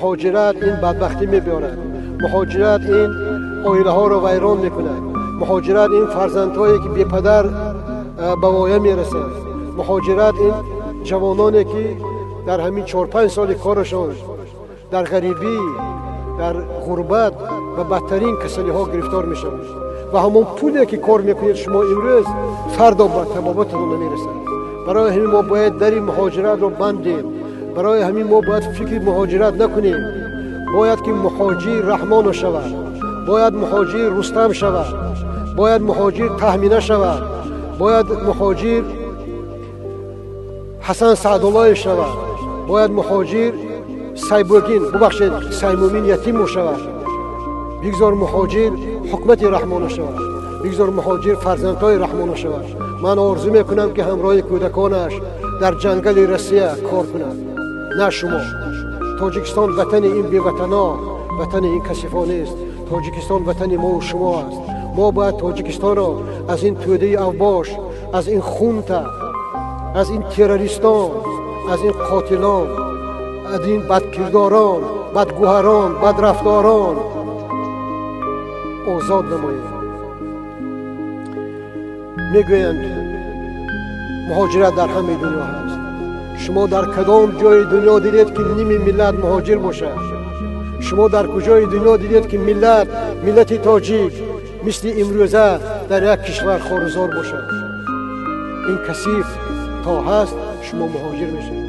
مهاجرت این بدبختی میبیارد، مهاجرت این عائله ها رو ویران میکند، مهاجرت این فرزندهایی که بی پدر به وایه میرسند، مهاجرت این جوانانی که در همین 4-5 سال کارشان در غریبی، در غربت و بدترین کسلی ها گرفتار میشوند و همون پولی که کار میکنید شما امروز فردا به تمامتون نمیرسند. برای همین ما باید در مهاجرت رو بندیم، برای همین ما باید فکر مهاجرت نکنیم. باید که مهاجر رحمان شود، باید مهاجر رستم شود، باید مهاجر تهمینه شود، باید مهاجر حسن سعدالله شود، باید مهاجر سیمومین یتیم شود. بگذار مهاجر حکمت رحمان شود، بگذار مهاجر فرزندهای رحمان شود. من آرزو میکنم که همراه کودکانش در جنگل روسیه کار کنند، نه شما. تاجیکستان وطن این بی‌وطنا، وطن این کثیفان است. تاجیکستان وطن ما و شما است. ما باید تاجیکستان را از این توده اوباش، از این خونتا، از این تروریستان، از این قاتلان، از این بدکرداران، بدگوهران، بدرفتاران آزاد نمایید. میگویند مهاجرت در همه دنیا هست. شما در کدام جای دنیا دیدید که نیم ملت مهاجر باشه؟ شما در کجای دنیا دیدید که ملت تاجیک مثل امروزه در یک کشور خارزار باشه؟ این کثیف تا هست شما مهاجر میشید.